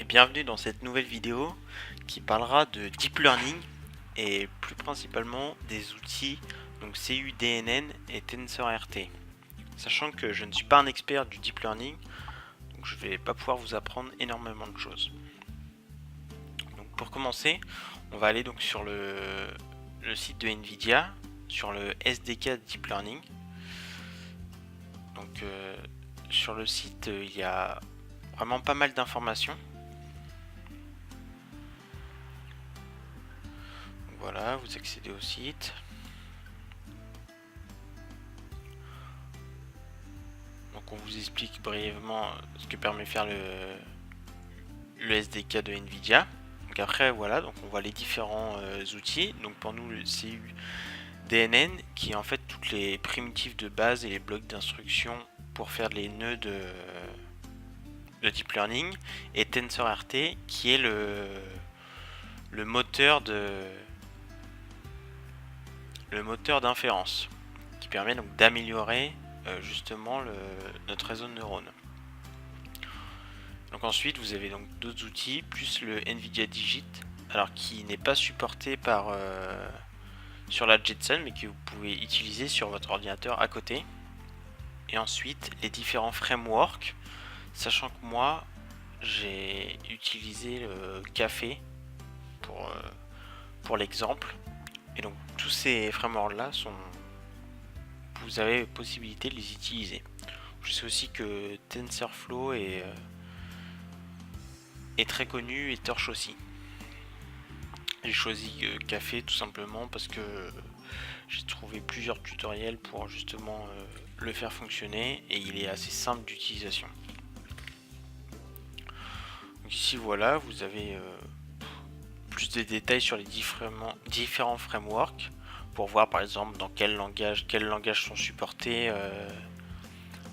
bienvenue dans cette nouvelle vidéo qui parlera de Deep Learning et plus principalement des outils donc CUDNN et TensorRT. Sachant que je ne suis pas un expert du Deep Learning, donc je ne vais pas pouvoir vous apprendre énormément de choses. Donc pour commencer, on va aller donc sur le site de Nvidia, sur le SDK Deep Learning. Donc sur le site, il y a vraiment pas mal d'informations. Voilà, vous accédez au site. Donc on vous explique brièvement ce que permet de faire le SDK de Nvidia. Donc après voilà, donc on voit les différents outils. Donc pour nous le CUDNN qui est en fait toutes les primitives de base et les blocs d'instruction pour faire les nœuds de Deep Learning, et TensorRT qui est le moteur d'inférence qui permet donc d'améliorer justement notre réseau de neurones. Donc ensuite vous avez donc d'autres outils plus le Nvidia Digit, alors qui n'est pas supporté par sur la Jetson mais que vous pouvez utiliser sur votre ordinateur à côté. Et ensuite les différents frameworks, sachant que moi j'ai utilisé le Café pour l'exemple. Et donc tous ces frameworks là vous avez possibilité de les utiliser. Je sais aussi que TensorFlow est très connu et Torch aussi. J'ai choisi Café tout simplement parce que j'ai trouvé plusieurs tutoriels pour justement le faire fonctionner et il est assez simple d'utilisation. Donc ici voilà, vous avez plus de détails sur les différents frameworks pour voir par exemple dans quels langages sont supportés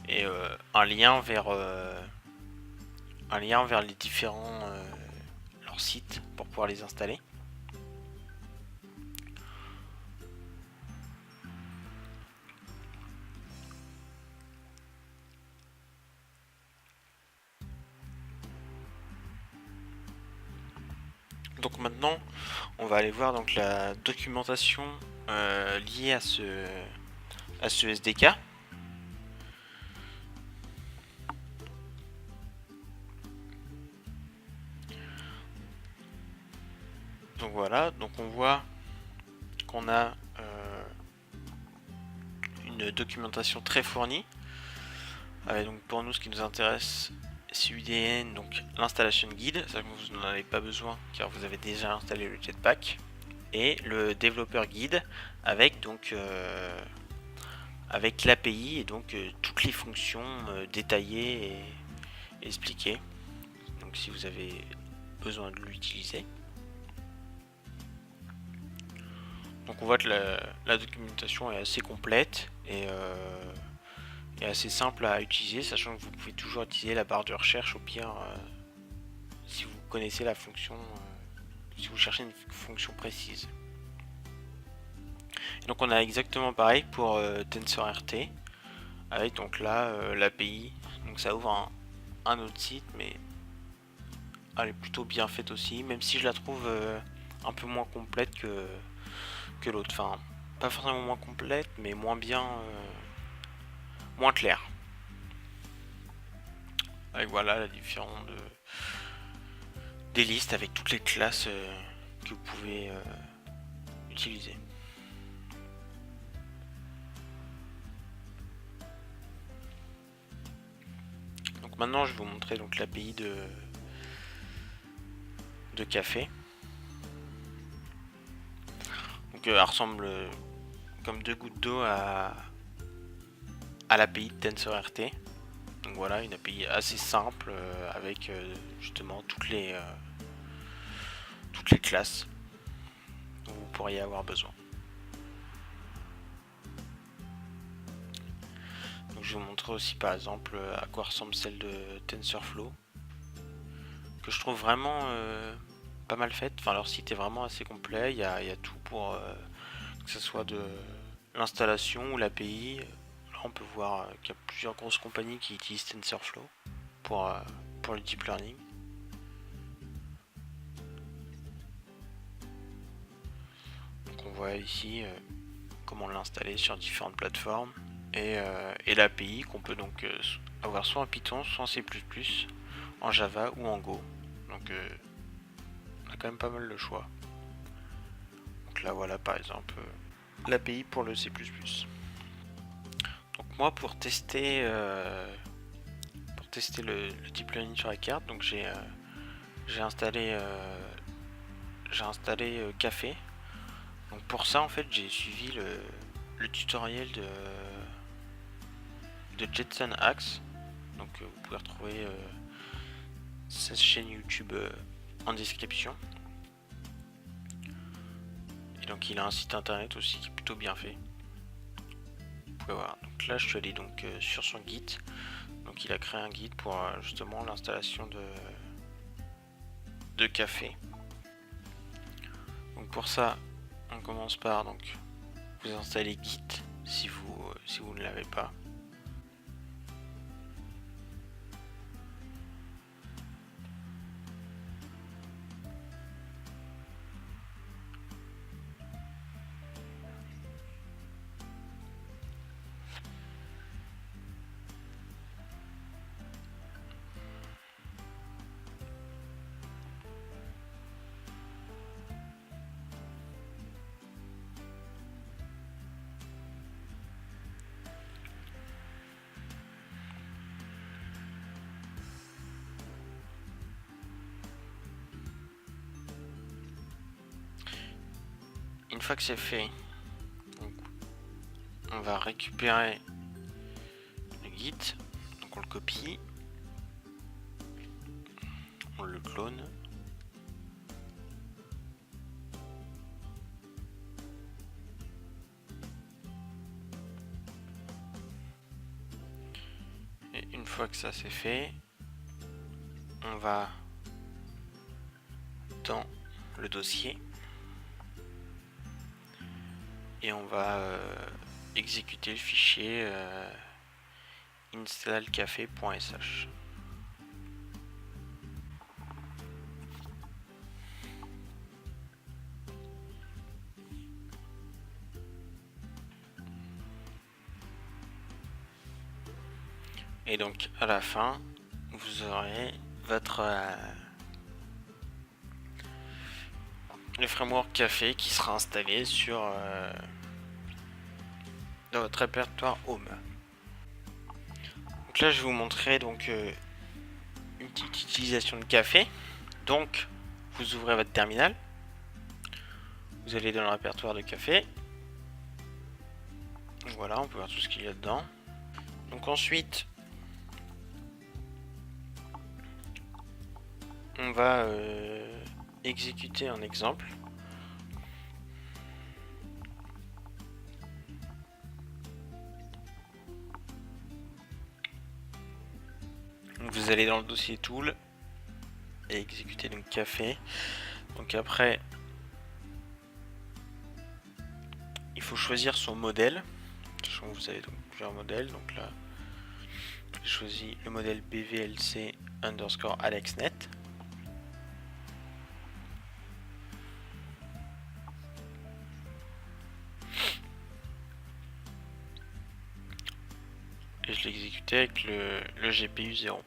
et un lien vers les différents leurs sites pour pouvoir les installer. Donc maintenant on va aller voir donc la documentation liée à ce SDK. Donc voilà, donc on voit qu'on a une documentation très fournie. Donc pour nous ce qui nous intéresse, CUDN, donc l'installation guide, ça vous n'en avez pas besoin car vous avez déjà installé le Jetpack, et le développeur guide avec donc avec l'API et donc toutes les fonctions détaillées et expliquées. Donc si vous avez besoin de l'utiliser. Donc on voit que la documentation est assez complète et assez simple à utiliser, sachant que vous pouvez toujours utiliser la barre de recherche au pire si vous connaissez la fonction, si vous cherchez une fonction précise. Et donc on a exactement pareil pour TensorRT avec donc là l'API. Donc ça ouvre un autre site, mais elle est plutôt bien faite aussi, même si je la trouve un peu moins complète que l'autre. Enfin, pas forcément moins complète, mais moins bien, moins claire. Avec voilà la différence des listes avec toutes les classes que vous pouvez utiliser. Donc maintenant je vais vous montrer donc l'API de Café. Donc elle ressemble comme deux gouttes d'eau à l'API de TensorRT. Donc voilà, une API assez simple avec justement toutes les classes dont vous pourriez avoir besoin. Donc je vais vous montrer aussi par exemple à quoi ressemble celle de TensorFlow, que je trouve vraiment pas mal faite. Enfin, leur site est vraiment assez complet, il y a tout pour que ce soit de l'installation ou l'API. Là on peut voir qu'il y a plusieurs grosses compagnies qui utilisent TensorFlow pour le deep learning. voit ici comment l'installer sur différentes plateformes et l'API qu'on peut donc avoir soit en Python, soit en C++, en Java ou en Go. Donc on a quand même pas mal de choix. Donc là voilà par exemple l'API pour le C++. Donc moi pour tester le deep learning sur la carte, donc j'ai installé Caffe. Donc pour ça en fait j'ai suivi le tutoriel de Jetson Axe. Donc vous pouvez retrouver sa chaîne YouTube en description. Et donc il a un site internet aussi qui est plutôt bien fait. Vous pouvez voir. Donc là je suis allé donc sur son Git. Donc il a créé un guide pour justement l'installation de Caffe. Donc pour ça on commence par donc vous installez Git si vous ne l'avez pas. Une fois que c'est fait, on va récupérer le Git, donc on le copie, on le clone, et une fois que ça c'est fait, on va dans le dossier et on va exécuter le fichier installcaffe.sh. Et donc à la fin, vous aurez votre le framework Caffe qui sera installé sur dans votre répertoire Home. Donc là, je vais vous montrer donc une petite utilisation de Caffe. Donc, vous ouvrez votre terminal, vous allez dans le répertoire de Caffe. Voilà, on peut voir tout ce qu'il y a dedans. Donc ensuite, on va exécuter un exemple. Donc vous allez dans le dossier Tool et exécuter donc Caffe. Donc après, il faut choisir son modèle. Vous avez donc plusieurs modèles. Donc là, j'ai choisi le modèle BVLC _ AlexNet. Et je l'ai exécuté avec le GPU 0.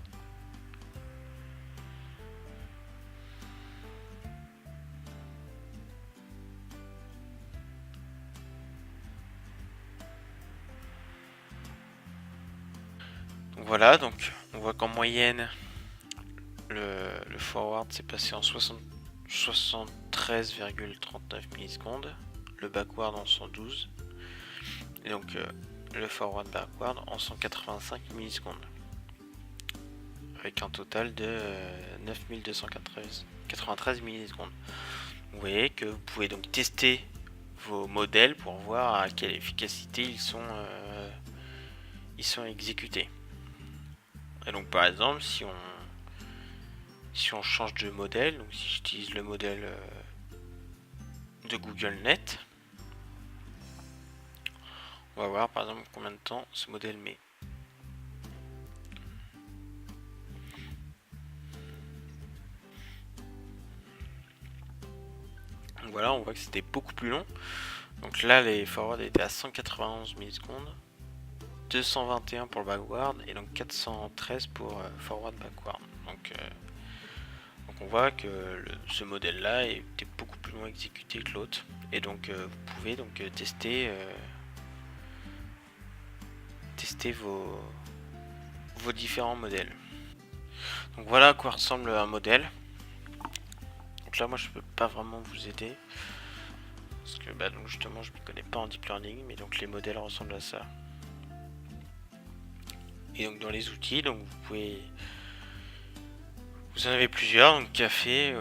Donc voilà, donc on voit qu'en moyenne le forward s'est passé en 73,39 millisecondes, le backward en 112 et donc le forward backward en 185 millisecondes avec un total de 9293 millisecondes. Vous voyez que vous pouvez donc tester vos modèles pour voir à quelle efficacité ils sont exécutés. Et donc par exemple si on change de modèle, donc si j'utilise le modèle de GoogleNet, on va voir par exemple combien de temps ce modèle met. Donc voilà, on voit que c'était beaucoup plus long. Donc là les forward étaient à 191 millisecondes, 221 pour le backward et donc 413 pour forward backward. Donc on voit que ce modèle là était beaucoup plus loin exécuté que l'autre, et donc vous pouvez donc tester vos différents modèles. Donc voilà à quoi ressemble un modèle. Donc là moi je peux pas vraiment vous aider parce que donc justement je ne m'y connais pas en deep learning, mais donc les modèles ressemblent à ça. Et donc dans les outils, donc vous en avez plusieurs, donc café,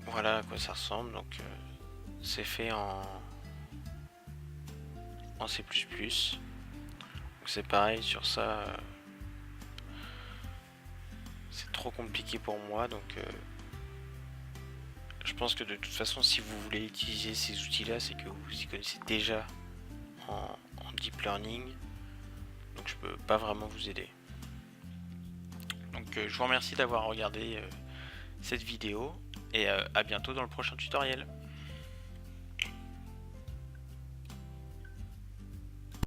voilà à quoi ça ressemble. Donc c'est fait en C++. Donc c'est pareil sur ça. C'est trop compliqué pour moi, donc je pense que de toute façon si vous voulez utiliser ces outils là, c'est que vous y connaissez déjà en deep learning, donc je peux pas vraiment vous aider. Donc je vous remercie d'avoir regardé cette vidéo et à bientôt dans le prochain tutoriel.